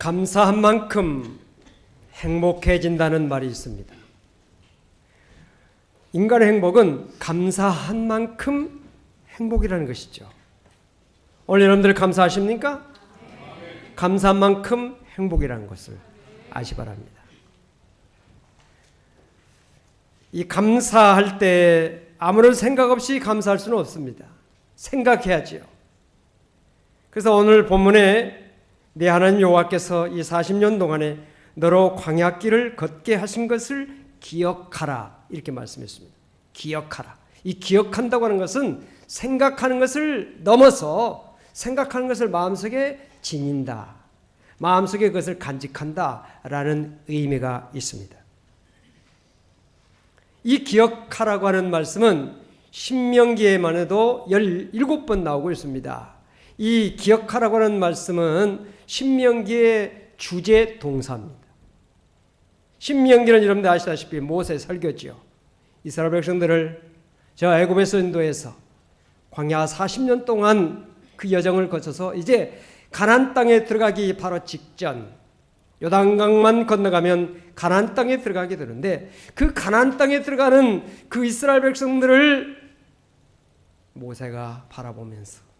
감사한 만큼 행복해진다는 말이 있습니다. 인간의 행복은 감사한 만큼 행복이라는 것이죠. 오늘 여러분들 감사하십니까? 감사한 만큼 행복이라는 것을 아시 바랍니다. 이 감사할 때 아무런 생각 없이 감사할 수는 없습니다. 생각해야지요. 그래서 오늘 본문에 네 하나님 여호와께서 이 40년 동안에 너로 광야길을 걷게 하신 것을 기억하라 이렇게 말씀했습니다. 기억하라. 이 기억한다고 하는 것은 생각하는 것을 넘어서 생각하는 것을 마음속에 지닌다. 마음속에 그것을 간직한다라는 의미가 있습니다. 이 기억하라고 하는 말씀은 신명기에만 해도 17번 나오고 있습니다. 이 기억하라고 하는 말씀은 신명기의 주제 동사입니다. 신명기는 여러분들 아시다시피 모세 설교지요. 이스라엘 백성들을 저 애굽에서 인도해서 광야 40년 동안 그 여정을 거쳐서 이제 가나안 땅에 들어가기 바로 직전 요단강만 건너가면 가나안 땅에 들어가게 되는데 그 가나안 땅에 들어가는 그 이스라엘 백성들을 모세가 바라보면서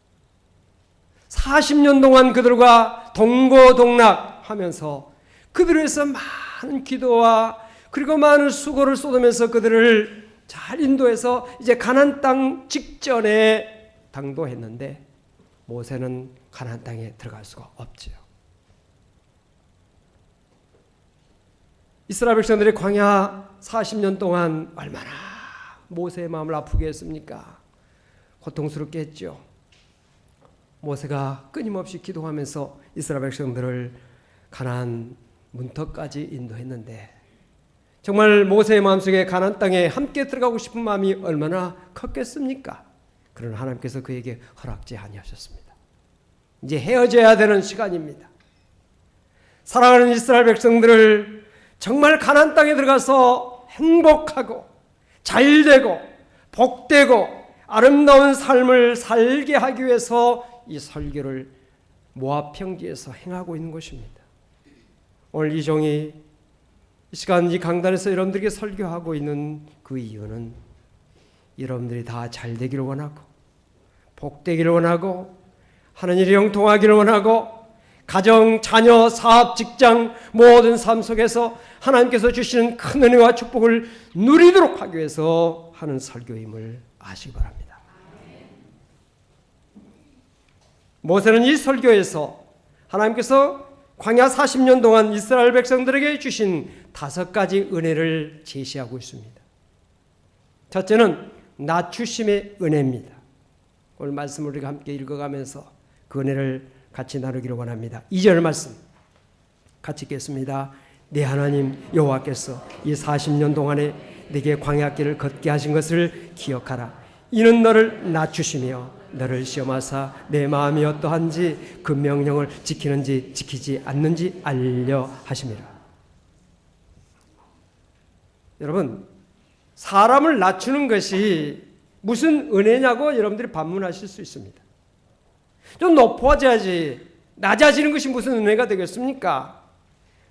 40년 동안 그들과 동고동락하면서 그들에서 많은 기도와 그리고 많은 수고를 쏟으면서 그들을 잘 인도해서 이제 가나안 땅 직전에 당도했는데 모세는 가나안 땅에 들어갈 수가 없지요. 이스라엘 백성들이 광야 40년 동안 얼마나 모세의 마음을 아프게 했습니까? 고통스럽게 했죠. 모세가 끊임없이 기도하면서 이스라엘 백성들을 가나안 문턱까지 인도했는데 정말 모세의 마음속에 가나안 땅에 함께 들어가고 싶은 마음이 얼마나 컸겠습니까? 그러나 하나님께서 그에게 허락지 아니하셨습니다. 이제 헤어져야 되는 시간입니다. 사랑하는 이스라엘 백성들을 정말 가나안 땅에 들어가서 행복하고 잘되고 복되고 아름다운 삶을 살게 하기 위해서 이 설교를 모압 평지에서 행하고 있는 것입니다. 오늘 이 종이 이 시간 이 강단에서 여러분들에게 설교하고 있는 그 이유는 여러분들이 다 잘되기를 원하고 복되기를 원하고 하나님이 형통하기를 원하고 가정, 자녀, 사업, 직장 모든 삶 속에서 하나님께서 주시는 큰 은혜와 축복을 누리도록 하기 위해서 하는 설교임을 아시기 바랍니다. 모세는 이 설교에서 하나님께서 광야 40년 동안 이스라엘 백성들에게 주신 5가지 은혜를 제시하고 있습니다. 첫째는 낮추심의 은혜입니다. 오늘 말씀을 우리가 함께 읽어가면서 그 은혜를 같이 나누기를 원합니다. 2절 말씀 같이 읽겠습니다. 네 하나님 여호와께서 이 40년 동안에 네게 광야길을 걷게 하신 것을 기억하라. 이는 너를 낮추시며 너를 시험하사 내 마음이 어떠한지 그 명령을 지키는지 지키지 않는지 알려 하심이라. 여러분, 사람을 낮추는 것이 무슨 은혜냐고 여러분들이 반문하실 수 있습니다. 좀 높아져야지 낮아지는 것이 무슨 은혜가 되겠습니까?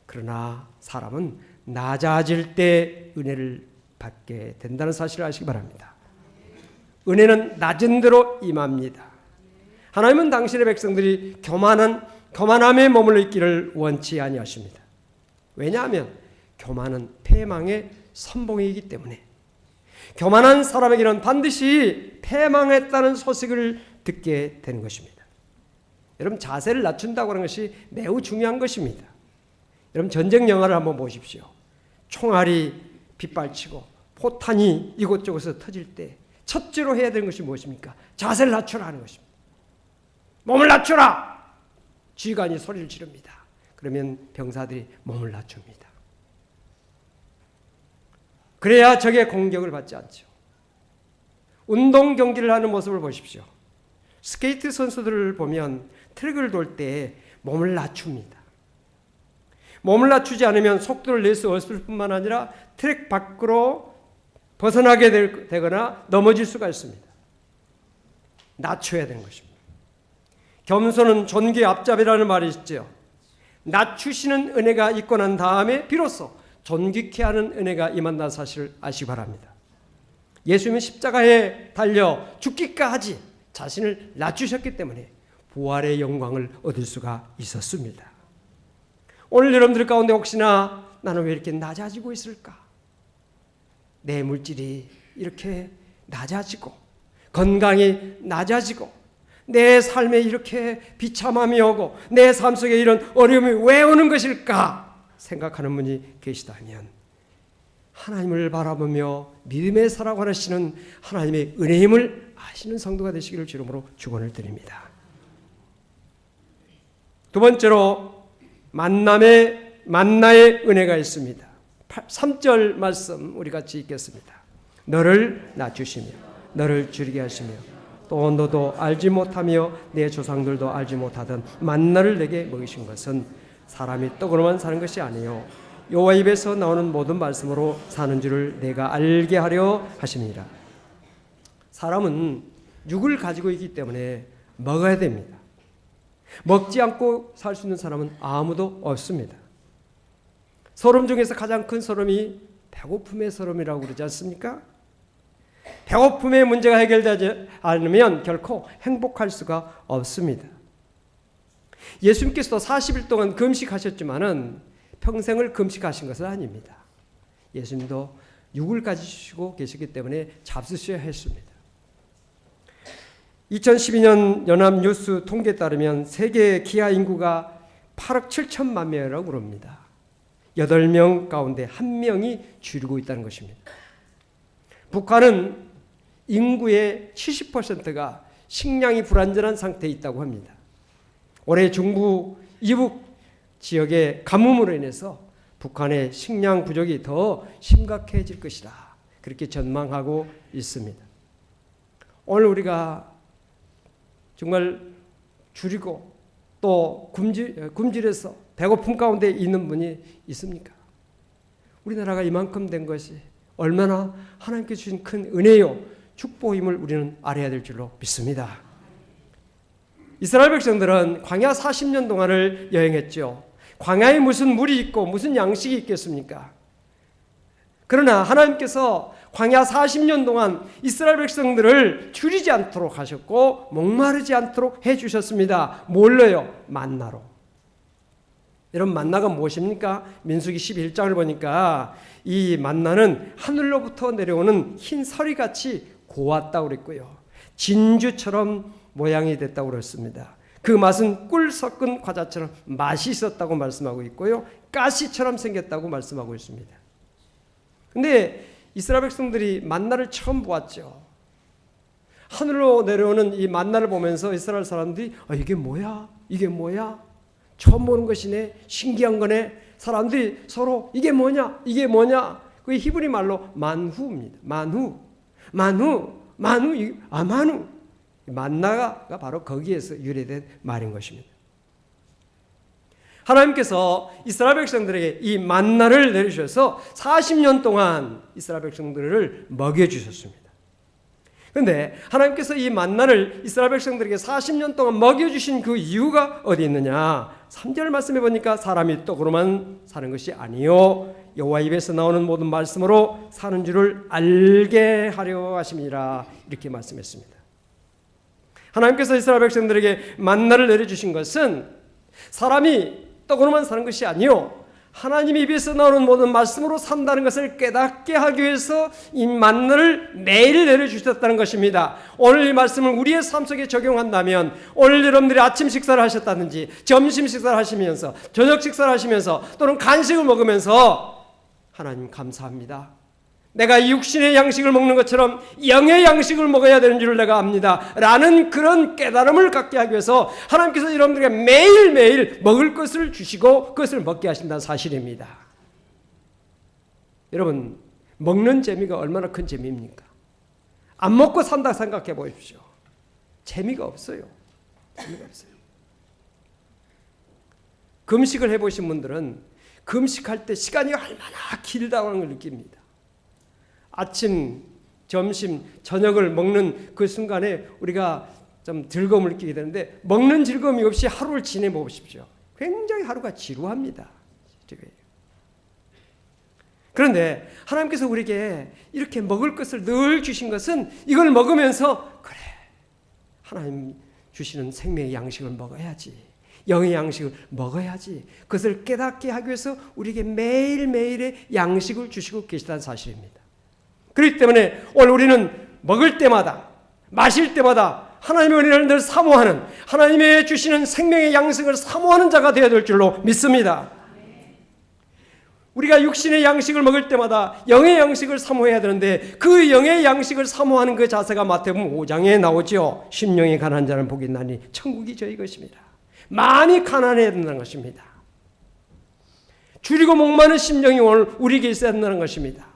그러나 사람은 낮아질 때 은혜를 받게 된다는 사실을 아시기 바랍니다. 은혜는 낮은 대로 임합니다. 하나님은 당신의 백성들이 교만함에 머물러 있기를 원치 아니하십니다. 왜냐하면 교만은 패망의 선봉이기 때문에 교만한 사람에게는 반드시 패망했다는 소식을 듣게 되는 것입니다. 여러분, 자세를 낮춘다고 하는 것이 매우 중요한 것입니다. 여러분, 전쟁 영화를 한번 보십시오. 총알이 빗발치고 포탄이 이곳저곳에서 터질 때 첫째로 해야 되는 것이 무엇입니까? 자세를 낮추라 하는 것입니다. 몸을 낮추라! 지휘관이 소리를 지릅니다. 그러면 병사들이 몸을 낮춥니다. 그래야 적의 공격을 받지 않죠. 운동 경기를 하는 모습을 보십시오. 스케이트 선수들을 보면 트랙을 돌 때 몸을 낮춥니다. 몸을 낮추지 않으면 속도를 낼 수 없을 뿐만 아니라 트랙 밖으로 벗어나게 되거나 넘어질 수가 있습니다. 낮춰야 되는 것입니다. 겸손은 존귀의 앞잡이라는 말이 있죠. 낮추시는 은혜가 있고 난 다음에 비로소 존귀케 하는 은혜가 임한다는 사실을 아시기 바랍니다. 예수님은 십자가에 달려 죽기까지 자신을 낮추셨기 때문에 부활의 영광을 얻을 수가 있었습니다. 오늘 여러분들 가운데 혹시나 나는 왜 이렇게 낮아지고 있을까? 내 물질이 이렇게 낮아지고 건강이 낮아지고 내 삶에 이렇게 비참함이 오고 내 삶 속에 이런 어려움이 왜 오는 것일까 생각하는 분이 계시다면 하나님을 바라보며 믿음의 살아가시는 하나님의 은혜임을 아시는 성도가 되시기를 주름으로 축원을 드립니다. 두 번째로 만나의 은혜가 있습니다. 3절 말씀 우리 같이 읽겠습니다. 너를 낮추시며 너를 줄이게 하시며 또 너도 알지 못하며 내 조상들도 알지 못하던 만나를 내게 먹이신 것은 사람이 떡으로만 사는 것이 아니요 여호와 입에서 나오는 모든 말씀으로 사는 줄을 내가 알게 하려 하심이라. 사람은 육을 가지고 있기 때문에 먹어야 됩니다. 먹지 않고 살 수 있는 사람은 아무도 없습니다. 서름 중에서 가장 큰 서름이 배고픔의 서름이라고 그러지 않습니까? 배고픔의 문제가 해결되지 않으면 결코 행복할 수가 없습니다. 예수님께서도 40일 동안 금식하셨지만은 평생을 금식하신 것은 아닙니다. 예수님도 육을 가지시고 계시기 때문에 잡수셔야 했습니다. 2012년 연합뉴스 통계에 따르면 세계 기아 인구가 8억 7천만 명이라고 그럽니다. 8명 가운데 1명이 줄이고 있다는 것입니다. 북한은 인구의 70%가 식량이 불안전한 상태에 있다고 합니다. 올해 중부 이북 지역의 가뭄으로 인해서 북한의 식량 부족이 더 심각해질 것이다. 그렇게 전망하고 있습니다. 오늘 우리가 정말 줄이고 또 굶주려서 배고픔 가운데 있는 분이 있습니까? 우리나라가 이만큼 된 것이 얼마나 하나님께 주신 큰 은혜요 축복임을 우리는 알아야 될 줄로 믿습니다. 이스라엘 백성들은 광야 40년 동안을 여행했죠. 광야에 무슨 물이 있고 무슨 양식이 있겠습니까? 그러나 하나님께서 광야 40년 동안 이스라엘 백성들을 줄이지 않도록 하셨고 목마르지 않도록 해주셨습니다. 뭘로요? 만나로. 여러분 만나가 무엇입니까? 민수기 11장을 보니까 이 만나는 하늘로부터 내려오는 흰 서리같이 고왔다고 그랬고요. 진주처럼 모양이 됐다고 그랬습니다. 그 맛은 꿀 섞은 과자처럼 맛이 있었다고 말씀하고 있고요. 가시처럼 생겼다고 말씀하고 있습니다. 근데 이스라엘 백성들이 만나를 처음 보았죠. 하늘로 내려오는 이 만나를 보면서 이스라엘 사람들이 이게 뭐야? 이게 뭐야? 처음 보는 것이네. 신기한 거네. 사람들이 서로 이게 뭐냐? 이게 뭐냐? 그 히브리 말로 만후입니다. 만후. 만나가 바로 거기에서 유래된 말인 것입니다. 하나님께서 이스라엘 백성들에게 이 만나를 내리셔서 40년 동안 이스라엘 백성들을 먹여주셨습니다. 그런데 하나님께서 이 만나를 이스라엘 백성들에게 40년 동안 먹여주신 그 이유가 어디 있느냐? 3절 말씀해 보니까 사람이 떡으로만 사는 것이 아니요 여호와 입에서 나오는 모든 말씀으로 사는 줄을 알게 하려 하심이라 이렇게 말씀했습니다. 하나님께서 이스라엘 백성들에게 만나를 내려주신 것은 사람이 떡으로만 사는 것이 아니요 하나님의 입에서 나오는 모든 말씀으로 산다는 것을 깨닫게 하기 위해서 이 만나를 매일 내려주셨다는 것입니다. 오늘 이 말씀을 우리의 삶 속에 적용한다면 오늘 여러분들이 아침 식사를 하셨다든지 점심 식사를 하시면서 저녁 식사를 하시면서 또는 간식을 먹으면서 하나님 감사합니다. 내가 육신의 양식을 먹는 것처럼 영의 양식을 먹어야 되는 줄을 내가 압니다. 라는 그런 깨달음을 갖게 하기 위해서 하나님께서 여러분들에게 매일매일 먹을 것을 주시고 그것을 먹게 하신다는 사실입니다. 여러분 먹는 재미가 얼마나 큰 재미입니까? 안 먹고 산다 생각해 보십시오. 재미가 없어요. 재미가 없어요. 금식을 해보신 분들은 금식할 때 시간이 얼마나 길다는 걸 느낍니다. 아침, 점심, 저녁을 먹는 그 순간에 우리가 좀 즐거움을 느끼게 되는데 먹는 즐거움이 없이 하루를 지내보십시오. 굉장히 하루가 지루합니다. 그런데 하나님께서 우리에게 이렇게 먹을 것을 늘 주신 것은 이걸 먹으면서 그래, 하나님 주시는 생명의 양식을 먹어야지, 영의 양식을 먹어야지, 그것을 깨닫게 하기 위해서 우리에게 매일매일의 양식을 주시고 계시다는 사실입니다. 그렇기 때문에 오늘 우리는 먹을 때마다 마실 때마다 하나님의 은혜를 늘 사모하는, 하나님의 주시는 생명의 양식을 사모하는 자가 되어야 될 줄로 믿습니다. 우리가 육신의 양식을 먹을 때마다 영의 양식을 사모해야 되는데 그 영의 양식을 사모하는 그 자세가 마태복음 5장에 나오죠. 심령이 가난한 자는 복이 있나니 천국이 저희 것입니다. 마음이 가난해야 된다는 것입니다. 줄이고 목마른 심령이 오늘 우리에게 있어야 된다는 것입니다.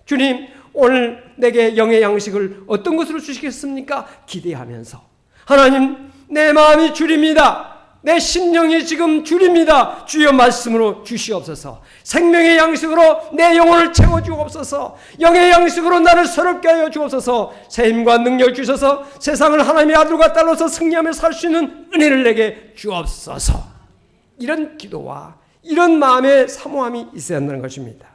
주님, 오늘 내게 영의 양식을 어떤 것으로 주시겠습니까? 기대하면서, 하나님, 내 마음이 줄입니다. 내 심령이 지금 줄입니다. 주여 말씀으로 주시옵소서. 생명의 양식으로 내 영혼을 채워주옵소서. 영의 양식으로 나를 새롭게 하여 주옵소서. 새 힘과 능력을 주셔서 세상을 하나님의 아들과 딸로서 승리하며 살 수 있는 은혜를 내게 주옵소서. 이런 기도와 이런 마음의 사모함이 있어야 한다는 것입니다.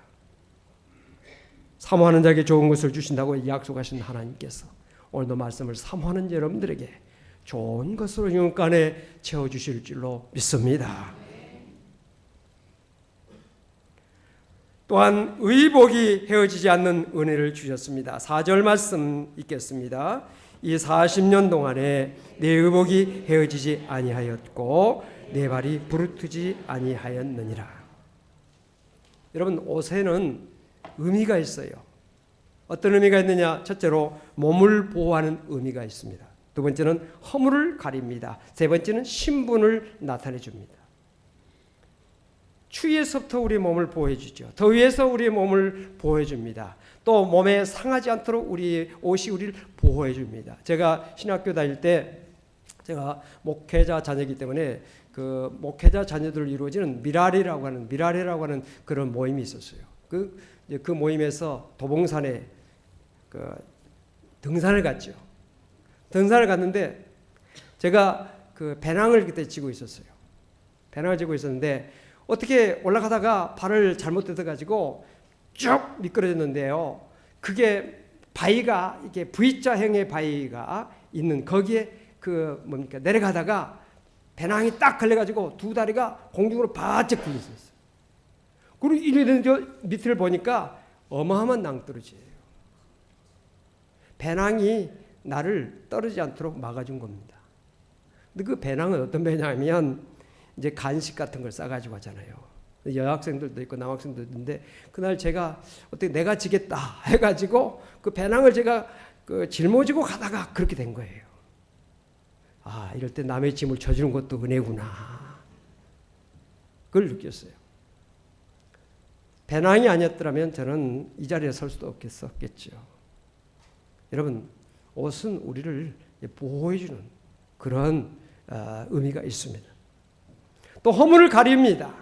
사모하는 자에게 좋은 것을 주신다고 약속하신 하나님께서 오늘도 말씀을 사모하는 여러분들에게 좋은 것으로 영혼간에 채워주실 줄로 믿습니다. 또한 의복이 헤어지지 않는 은혜를 주셨습니다. 4절 말씀 읽겠습니다. 이 40년 동안에 내 의복이 헤어지지 아니하였고 내 발이 부르트지 아니하였느니라. 여러분, 옷에는 의미가 있어요. 어떤 의미가 있느냐? 첫째로 몸을 보호하는 의미가 있습니다. 두 번째는 허물을 가립니다. 세 번째는 신분을 나타내 줍니다. 추위에서부터 우리 몸을 보호해 주죠. 더위에서 우리의 몸을 보호해 줍니다. 또 몸에 상하지 않도록 우리 옷이 우리를 보호해 줍니다. 제가 신학교 다닐 때 제가 목회자 자녀이기 때문에 그 목회자 자녀들을 이루어지는 미라레라고 하는 그런 모임이 있었어요. 그 모임에서 도봉산에 그 등산을 갔죠. 등산을 갔는데 제가 그 배낭을 그때 쥐고 있었어요. 배낭을 쥐고 있었는데 어떻게 올라가다가 발을 잘못 뜯어가지고 쭉 미끄러졌는데요. 그게 바위가 이게 V자형의 바위가 있는 거기에 그 뭡니까 내려가다가 배낭이 딱 걸려가지고 두 다리가 공중으로 바짝 굴려 있었어요. 그리고 이랬는데 밑을 보니까 어마어마한 낭떠러지예요. 배낭이 나를 떨어지지 않도록 막아준 겁니다. 근데 그 배낭은 어떤 배낭이면 이제 간식 같은 걸 싸가지고 하잖아요. 여학생들도 있고 남학생들도 있는데 그날 제가 어떻게 내가 지겠다 해가지고 그 배낭을 제가 그 짊어지고 가다가 그렇게 된 거예요. 아, 이럴 때 남의 짐을 져주는 것도 은혜구나. 그걸 느꼈어요. 배낭이 아니었더라면 저는 이 자리에 설 수도 없겠죠. 여러분, 옷은 우리를 보호해주는 그런 의미가 있습니다. 또 허물을 가립니다.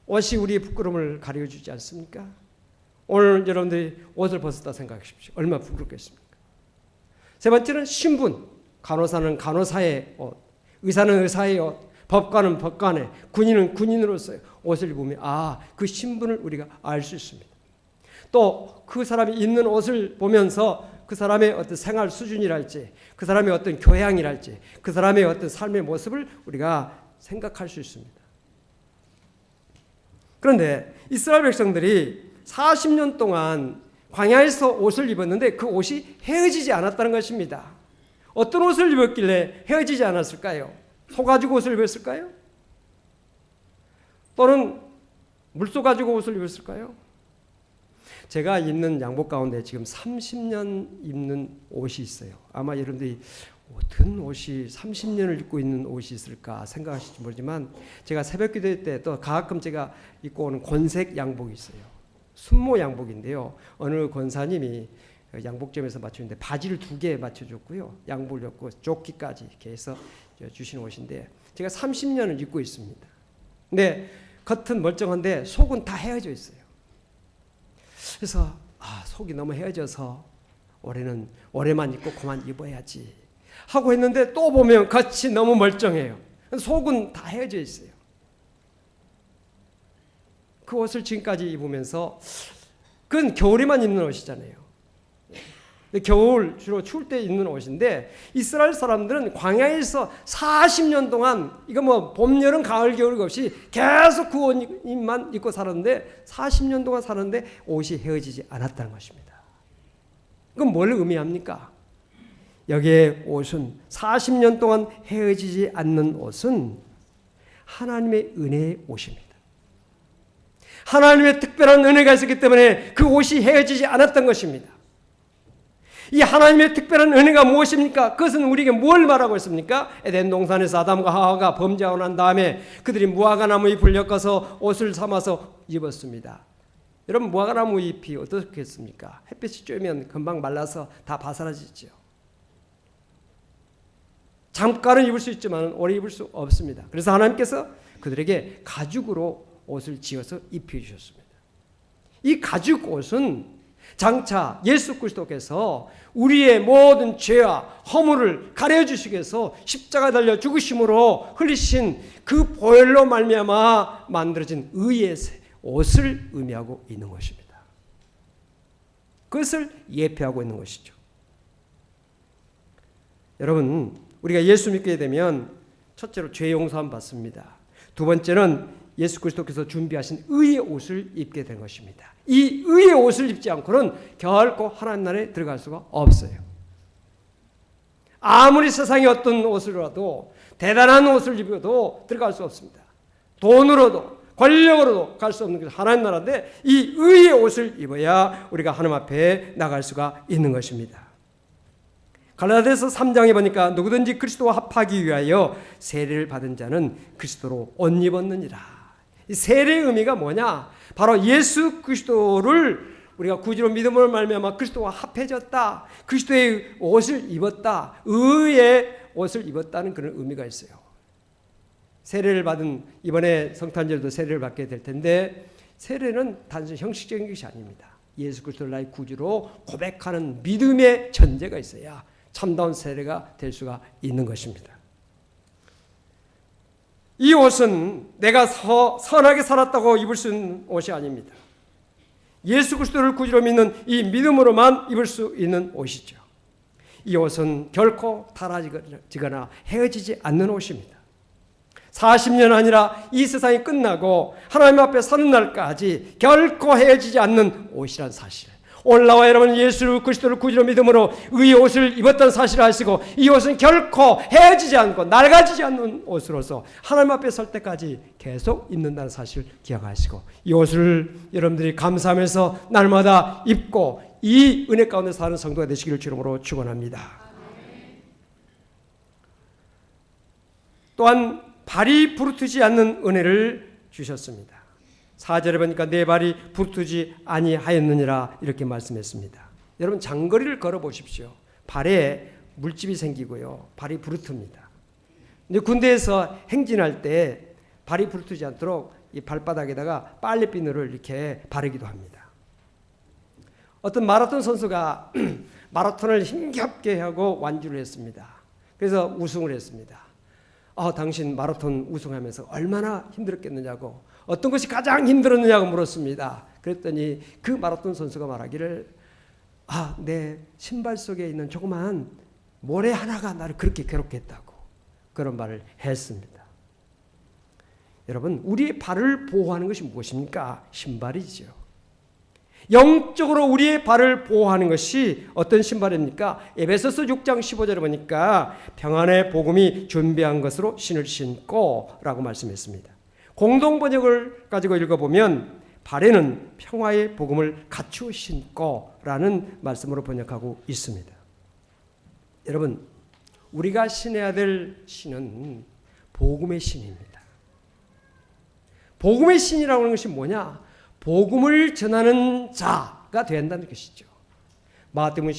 옷이 우리의 부끄러움을 가려주지 않습니까? 오늘 여러분들이 옷을 벗었다 생각하십시오. 얼마나 부끄럽겠습니까? 세 번째는 신분. 간호사는 간호사의 옷, 의사는 의사의 옷, 법관은 법관의, 군인은 군인으로서의 옷을 입으면 그 신분을 우리가 알 수 있습니다. 또 그 사람이 입는 옷을 보면서 그 사람의 어떤 생활 수준이랄지, 그 사람의 어떤 교양이랄지, 그 사람의 어떤 삶의 모습을 우리가 생각할 수 있습니다. 그런데 이스라엘 백성들이 40년 동안 광야에서 옷을 입었는데 그 옷이 헤어지지 않았다는 것입니다. 어떤 옷을 입었길래 헤어지지 않았을까요? 소가죽 옷을 입었을까요? 또는 물소 가지고 옷을 입었을까요? 제가 입는 양복 가운데 지금 30년 입는 옷이 있어요. 아마 여러분들이 어떤 옷이 30년을 입고 있는 옷이 있을까 생각하실지 모르지만 제가 새벽기도 때 또 가끔 제가 입고 오는 권색 양복이 있어요. 순모 양복인데요. 어느 권사님이 양복점에서 맞추는데 바지를 2개 맞춰줬고요. 양복을 줬고 조끼까지 이렇게 해서 주시는 옷인데 제가 30년을 입고 있습니다. 근데 겉은 멀쩡한데 속은 다 헤어져 있어요. 그래서 속이 너무 헤어져서 올해만 입고 그만 입어야지 하고 했는데 또 보면 겉이 너무 멀쩡해요. 속은 다 헤어져 있어요. 그 옷을 지금까지 입으면서 그건 겨울에만 입는 옷이잖아요. 근데 겨울 주로 추울 때 입는 옷인데 이스라엘 사람들은 광야에서 40년 동안 이거 뭐 봄, 여름, 가을, 겨울 없이 계속 그 옷만 입고 살았는데 40년 동안 살았는데 옷이 헤어지지 않았다는 것입니다. 그건 뭘 의미합니까? 여기에 옷은 40년 동안 헤어지지 않는 옷은 하나님의 은혜의 옷입니다. 하나님의 특별한 은혜가 있었기 때문에 그 옷이 헤어지지 않았던 것입니다. 이 하나님의 특별한 은혜가 무엇입니까? 그것은 우리에게 뭘 말하고 있습니까? 에덴 동산에서 아담과 하와가 범죄하고 난 다음에 그들이 무화과나무 잎을 엮어서 옷을 삼아서 입었습니다. 여러분 무화과나무 잎이 어떻겠습니까? 햇빛이 쬐면 금방 말라서 다 바사라지죠. 잠깐은 입을 수 있지만 오래 입을 수 없습니다. 그래서 하나님께서 그들에게 가죽으로 옷을 지어서 입혀주셨습니다. 이 가죽 옷은 장차 예수 그리스도께서 우리의 모든 죄와 허물을 가려주시기 위해서 십자가에 달려 죽으심으로 흘리신 그 보혈로 말미암아 만들어진 의의 옷을 의미하고 있는 것입니다. 그것을 예표하고 있는 것이죠. 여러분, 우리가 예수 믿게 되면 첫째로 죄 용서함 받습니다. 두 번째는 예수 그리스도께서 준비하신 의의 옷을 입게 된 것입니다. 이 의의 옷을 입지 않고는 결코 하나님 나라에 들어갈 수가 없어요. 아무리 세상에 어떤 옷이라도 대단한 옷을 입어도 들어갈 수 없습니다. 돈으로도 권력으로도 갈 수 없는 것이 하나님 나라인데 이 의의 옷을 입어야 우리가 하나님 앞에 나갈 수가 있는 것입니다. 갈라디아서 3장에 보니까 누구든지 그리스도와 합하기 위하여 세례를 받은 자는 그리스도로 옷 입었느니라. 이 세례의 의미가 뭐냐? 바로 예수 그리스도를 우리가 구주로 믿음으로 말미암아 그리스도와 합해졌다. 그리스도의 옷을 입었다. 의의 옷을 입었다는 그런 의미가 있어요. 세례를 받은 이번에 성탄절도 세례를 받게 될 텐데 세례는 단순히 형식적인 것이 아닙니다. 예수 그리스도를 나의 구주로 고백하는 믿음의 전제가 있어야 참다운 세례가 될 수가 있는 것입니다. 이 옷은 내가 선하게 살았다고 입을 수 있는 옷이 아닙니다. 예수 그리스도를 구주로 믿는 이 믿음으로만 입을 수 있는 옷이죠. 이 옷은 결코 타라지거나 헤어지지 않는 옷입니다. 40년 아니라 이 세상이 끝나고 하나님 앞에 서는 날까지 결코 헤어지지 않는 옷이란 사실. 올라와 여러분 예수 그리스도를 구주로 믿음으로 의의 옷을 입었던 사실을 아시고 이 옷은 결코 헤어지지 않고 낡아지지 않는 옷으로서 하나님 앞에 설 때까지 계속 입는다는 사실을 기억하시고 이 옷을 여러분들이 감사하면서 날마다 입고 이 은혜 가운데 사는 성도가 되시기를 주님으로 축원합니다. 또한 발이 부르트지 않는 은혜를 주셨습니다. 4절에 보니까 내 발이 부르트지 아니하였느니라 이렇게 말씀했습니다. 여러분 장거리를 걸어보십시오. 발에 물집이 생기고요. 발이 부르트입니다. 근데 군대에서 행진할 때 발이 부르트지 않도록 이 발바닥에다가 빨래비누를 이렇게 바르기도 합니다. 어떤 마라톤 선수가 마라톤을 힘겹게 하고 완주를 했습니다. 그래서 우승을 했습니다. 당신 마라톤 우승하면서 얼마나 힘들었겠느냐고 어떤 것이 가장 힘들었느냐고 물었습니다. 그랬더니 그 마라톤 선수가 말하기를 내 신발 속에 있는 조그만 모래 하나가 나를 그렇게 괴롭게 했다고 그런 말을 했습니다. 여러분 우리의 발을 보호하는 것이 무엇입니까? 신발이죠. 영적으로 우리의 발을 보호하는 것이 어떤 신발입니까? 에베소서 6장 15절에 보니까 평안의 복음이 준비한 것으로 신을 신고 라고 말씀했습니다. 공동번역을 가지고 읽어보면 발에는 평화의 복음을 갖추어 신고 라는 말씀으로 번역하고 있습니다. 여러분 우리가 신어야 될 신은 복음의 신입니다. 복음의 신이라고 하는 것이 뭐냐? 복음을 전하는 자가 된다는 것이죠. 마태복음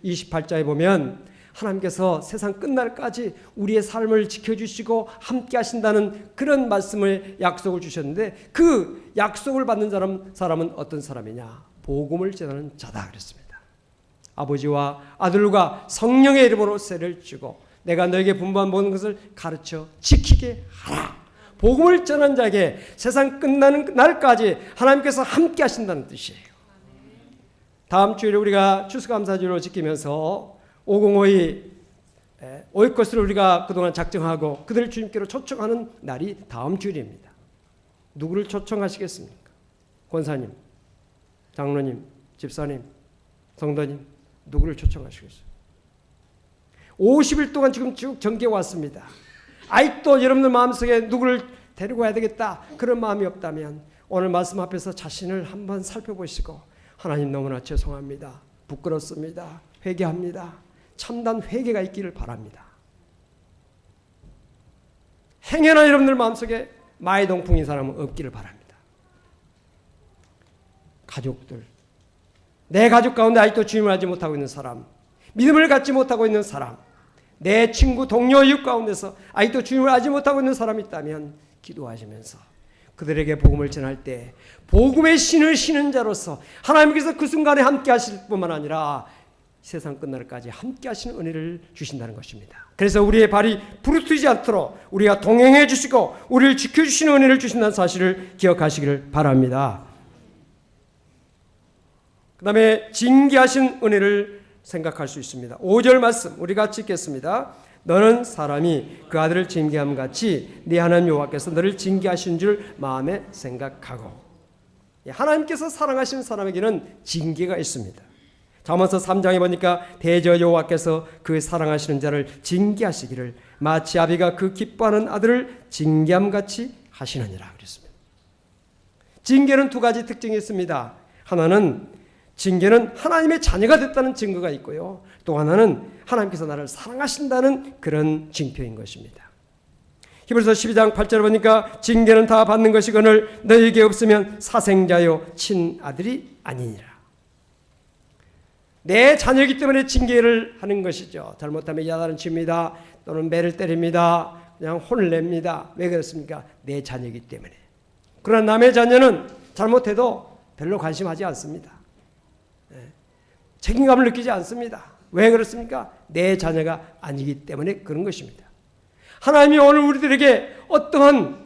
28장에 보면 하나님께서 세상 끝날까지 우리의 삶을 지켜주시고 함께 하신다는 그런 말씀을 약속을 주셨는데 그 약속을 받는 사람은 어떤 사람이냐? 복음을 전하는 자다 그랬습니다. 아버지와 아들과 성령의 이름으로 세례를 주고 내가 너에게 분부한 모든 것을 가르쳐 지키게 하라. 복음을 전한 자에게 세상 끝나는 날까지 하나님께서 함께 하신다는 뜻이에요. 다음 주일에 우리가 추수감사주로 지키면서 502 오이코스를 우리가 그동안 작정하고 그들을 주님께로 초청하는 날이 다음 주일입니다. 누구를 초청하시겠습니까? 권사님, 장로님, 집사님, 성도님, 누구를 초청하시겠어요? 50일 동안 지금 쭉 전개해 왔습니다. 아직도 여러분들 마음속에 누구를 데리고 와야 되겠다 그런 마음이 없다면 오늘 말씀 앞에서 자신을 한번 살펴보시고 하나님 너무나 죄송합니다. 부끄럽습니다. 회개합니다. 참단 회개가 있기를 바랍니다. 행여나 여러분들 마음속에 마이동풍인 사람은 없기를 바랍니다. 가족들, 내 가족 가운데 아직도 주님을 알지 못하고 있는 사람, 믿음을 갖지 못하고 있는 사람, 내 친구, 동료, 이웃 가운데서 아직도 주님을 알지 못하고 있는 사람이 있다면 기도하시면서 그들에게 복음을 전할 때 복음의 신을 신은 자로서 하나님께서 그 순간에 함께 하실 뿐만 아니라 세상 끝날까지 함께 하시는 은혜를 주신다는 것입니다. 그래서 우리의 발이 부르트지 않도록 우리가 동행해 주시고 우리를 지켜주시는 은혜를 주신다는 사실을 기억하시기를 바랍니다. 그 다음에 징계하신 은혜를 생각할 수 있습니다. 5절 말씀 우리 같이 읽겠습니다. 너는 사람이 그 아들을 징계함 같이 네 하나님 여호와께서 너를 징계하신 줄 마음에 생각하고. 하나님께서 사랑하시는 사람에게는 징계가 있습니다. 잠언서 3장에 보니까 대저 여호와께서 그 사랑하시는 자를 징계하시기를 마치 아비가 그 기뻐하는 아들을 징계함 같이 하시느니라 그랬습니다. 징계는 두 가지 특징이 있습니다. 하나는 징계는 하나님의 자녀가 됐다는 증거가 있고요. 또 하나는 하나님께서 나를 사랑하신다는 그런 징표인 것입니다. 히브리서 12장 8절을 보니까 징계는 다 받는 것이거늘 너에게 없으면 사생자요 친아들이 아니니라. 내 자녀이기 때문에 징계를 하는 것이죠. 잘못하면 야단을 칩니다. 또는 매를 때립니다. 그냥 혼을 냅니다. 왜 그렇습니까? 내 자녀이기 때문에. 그러나 남의 자녀는 잘못해도 별로 관심하지 않습니다. 책임감을 느끼지 않습니다. 왜 그렇습니까? 내 자녀가 아니기 때문에 그런 것입니다. 하나님이 오늘 우리들에게 어떠한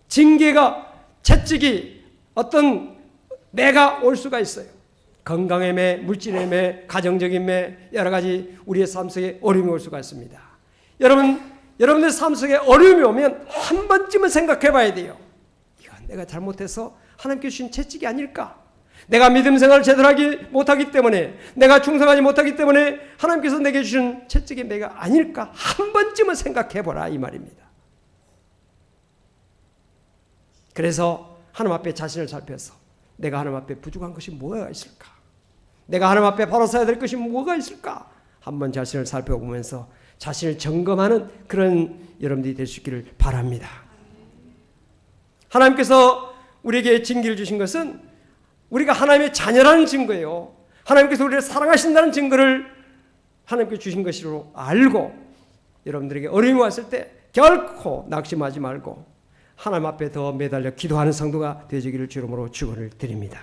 징계가 채찍이 어떤 매가 올 수가 있어요. 건강의 매, 물질의 매, 가정적인 매, 여러 가지 우리의 삶 속에 어려움이 올 수가 있습니다. 여러분들 삶 속에 어려움이 오면 한 번쯤은 생각해 봐야 돼요. 이건 내가 잘못해서 하나님께 주신 채찍이 아닐까? 내가 믿음 생활을 제대로 하지 못하기 때문에, 내가 충성하지 못하기 때문에 하나님께서 내게 주신 채찍의 매가 아닐까? 한 번쯤은 생각해 보라 이 말입니다. 그래서 하나님 앞에 자신을 살펴서 내가 하나님 앞에 부족한 것이 뭐가 있을까? 내가 하나님 앞에 바로 서야 될 것이 뭐가 있을까? 한번 자신을 살펴보면서 자신을 점검하는 그런 여러분들이 될 수 있기를 바랍니다. 하나님께서 우리에게 징계를 주신 것은 우리가 하나님의 자녀라는 증거예요. 하나님께서 우리를 사랑하신다는 증거를 하나님께 주신 것으로 알고 여러분들에게 어려움이 왔을 때 결코 낙심하지 말고 하나님 앞에 더 매달려 기도하는 성도가 되시기를 주름으로 축원을 드립니다.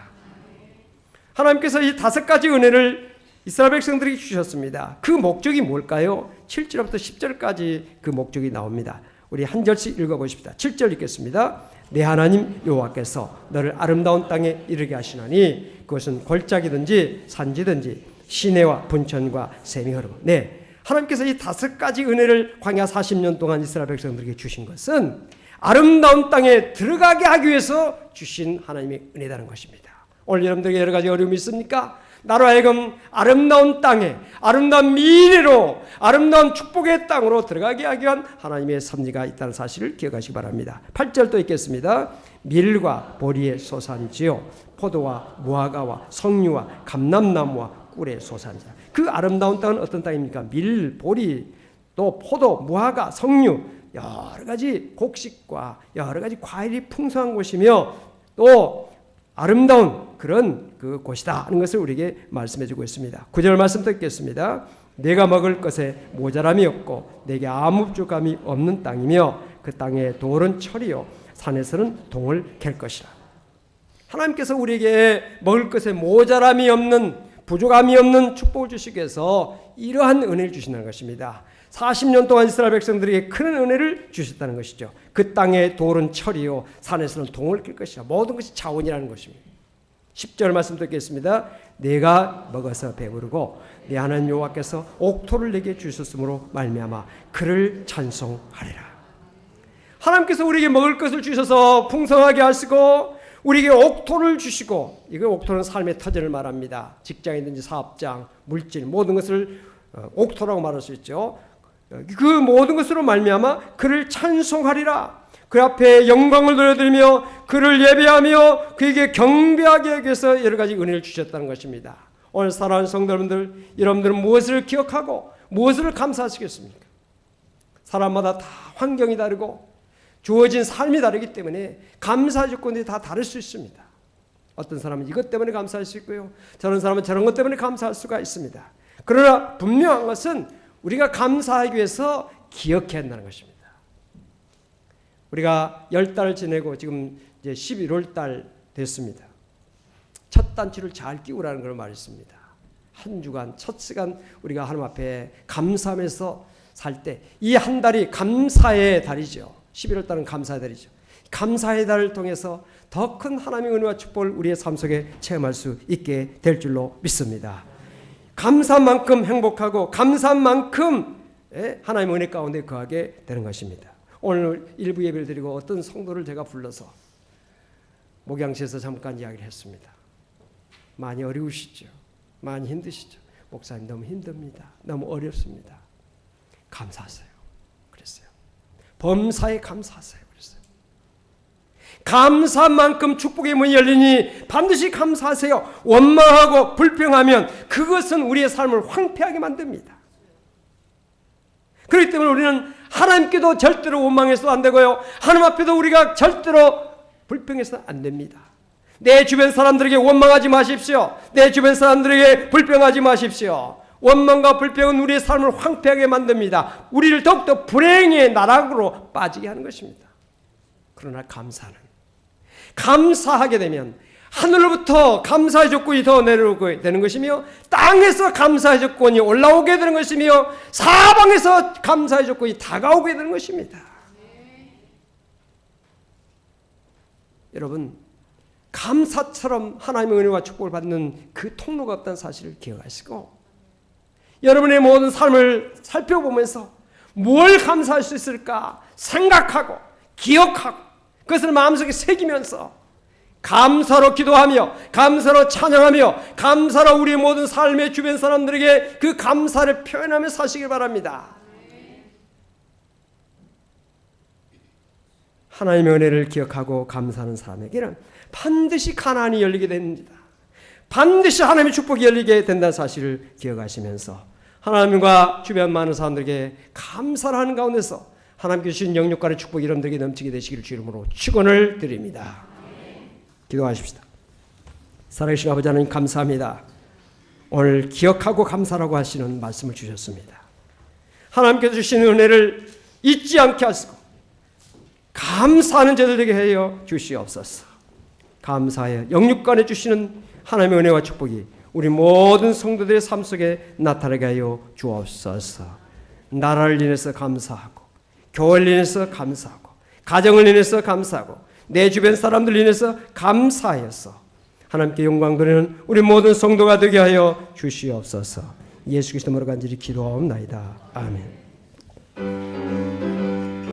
하나님께서 이 5가지 은혜를 이스라엘 백성들에게 주셨습니다. 그 목적이 뭘까요? 7절부터 10절까지 그 목적이 나옵니다. 우리 한 절씩 읽어보십시다. 7절 읽겠습니다. 내 하나님 여호와께서 너를 아름다운 땅에 이르게 하시나니 그것은 골짜기든지 산지든지 시내와 분천과 샘이 흐르고. 네, 하나님께서 이 5가지 은혜를 광야 40년 동안 이스라엘 백성들에게 주신 것은 아름다운 땅에 들어가게 하기 위해서 주신 하나님의 은혜라는 것입니다. 오늘 여러분들에게 여러 가지 어려움이 있습니까? 나로 하여금 아름다운 땅에, 아름다운 미래로, 아름다운 축복의 땅으로 들어가게 하기 위한 하나님의 섭리가 있다는 사실을 기억하시기 바랍니다. 8절 또 읽겠습니다. 밀과 보리의 소산지요 포도와 무화과와 석류와 감람나무와 꿀의 소산지라. 그 아름다운 땅은 어떤 땅입니까? 밀, 보리, 또 포도, 무화과, 석류, 여러 가지 곡식과 여러 가지 과일이 풍성한 곳이며 또 아름다운 그런 그 곳이다 하는 것을 우리에게 말씀해 주고 있습니다. 9절 말씀 듣겠습니다. 내가 먹을 것에 모자람이 없고 내게 아무 부족함이 없는 땅이며 그 땅의 돌은 철이요 산에서는 동을 갤 것이라. 하나님께서 우리에게 먹을 것에 모자람이 없는 부족함이 없는 축복을 주시기 위해서 이러한 은혜를 주신다는 것입니다. 40년 동안 이스라엘 백성들에게 큰 은혜를 주셨다는 것이죠. 그 땅의 돌은 철이요 산에서는 동을 낄 것이라. 모든 것이 자원이라는 것입니다. 10절 말씀 듣겠습니다. 내가 먹어서 배부르고 내 하나님 여호와께서 옥토를 내게 주셨으므로 말미암아 그를 찬송하리라. 하나님께서 우리에게 먹을 것을 주셔서 풍성하게 하시고 우리에게 옥토를 주시고, 이거 옥토는 삶의 터전을 말합니다. 직장이든지 사업장, 물질 모든 것을 옥토라고 말할 수 있죠. 그 모든 것으로 말미암아 그를 찬송하리라. 그 앞에 영광을 돌려드리며 그를 예배하며 그에게 경배하게 하기 위해서 여러 가지 은혜를 주셨다는 것입니다. 오늘 사랑하는 성도 여러분들, 여러분들은 무엇을 기억하고 무엇을 감사하시겠습니까? 사람마다 다 환경이 다르고 주어진 삶이 다르기 때문에 감사 조건이 다 다를 수 있습니다. 어떤 사람은 이것 때문에 감사할 수 있고요, 저런 사람은 저런 것 때문에 감사할 수가 있습니다. 그러나 분명한 것은 우리가 감사하기 위해서 기억해야 한다는 것입니다. 우리가 10달 지내고 지금 이제 11월 달 됐습니다. 첫 단추를 잘 끼우라는 걸 말했습니다. 한 주간, 첫 시간 우리가 하나님 앞에 감사하면서 살 때 이 한 달이 감사의 달이죠. 11월 달은 감사의 달이죠. 감사의 달을 통해서 더 큰 하나님의 은혜와 축복을 우리의 삶 속에 체험할 수 있게 될 줄로 믿습니다. 감사한 만큼 행복하고 감사한 만큼 하나님의 은혜 가운데 거하게 되는 것입니다. 오늘 일부 예배를 드리고 어떤 성도를 제가 불러서 목양실에서 잠깐 이야기를 했습니다. 많이 어려우시죠? 많이 힘드시죠? 목사님 너무 힘듭니다. 너무 어렵습니다. 감사하세요. 그랬어요. 범사에 감사하세요. 그랬어요. 감사한 만큼 축복의 문이 열리니 반드시 감사하세요. 원망하고 불평하면 그것은 우리의 삶을 황폐하게 만듭니다. 그렇기 때문에 우리는 하나님께도 절대로 원망해서도 안 되고요, 하나님 앞에도 우리가 절대로 불평해서는 안 됩니다. 내 주변 사람들에게 원망하지 마십시오. 내 주변 사람들에게 불평하지 마십시오. 원망과 불평은 우리의 삶을 황폐하게 만듭니다. 우리를 더욱더 불행의 나락으로 빠지게 하는 것입니다. 그러나 감사하게 되면 하늘로부터 감사의 조건이 더 내려오게 되는 것이며, 땅에서 감사의 조건이 올라오게 되는 것이며, 사방에서 감사의 조건이 다가오게 되는 것입니다. 여러분, 감사처럼 하나님의 은혜와 축복을 받는 그 통로가 없다는 사실을 기억하시고, 여러분의 모든 삶을 살펴보면서 뭘 감사할 수 있을까 생각하고 기억하고 그것을 마음속에 새기면서 감사로 기도하며 감사로 찬양하며 감사로 우리의 모든 삶의 주변 사람들에게 그 감사를 표현하며 사시길 바랍니다. 하나님의 은혜를 기억하고 감사하는 사람에게는 반드시 가난이 열리게 됩니다. 반드시 하나님의 축복이 열리게 된다는 사실을 기억하시면서 하나님과 주변 많은 사람들에게 감사를 하는 가운데서 하나님께 주신 영육간의 축복이 여러분들에게 넘치게 되시기를 주 이름으로 축원을 드립니다. 기도하십시다. 살아계신 아버지 하나님, 감사합니다. 오늘 기억하고 감사라고 하시는 말씀을 주셨습니다. 하나님께서 주신 은혜를 잊지 않게 하시고 감사하는 저들에게 하여 주시옵소서. 감사하여 영육간에 주시는 하나님의 은혜와 축복이 우리 모든 성도들의 삶 속에 나타나게 하여 주옵소서. 나라를 인해서 감사하고, 교회를 인해서 감사하고, 가정을 인해서 감사하고, 내 주변 사람들을 인해서 감사하여서 하나님께 영광 돌리는 우리 모든 성도가 되게 하여 주시옵소서. 예수 그리스도 이름으로 간절히 기도하옵나이다. 아멘.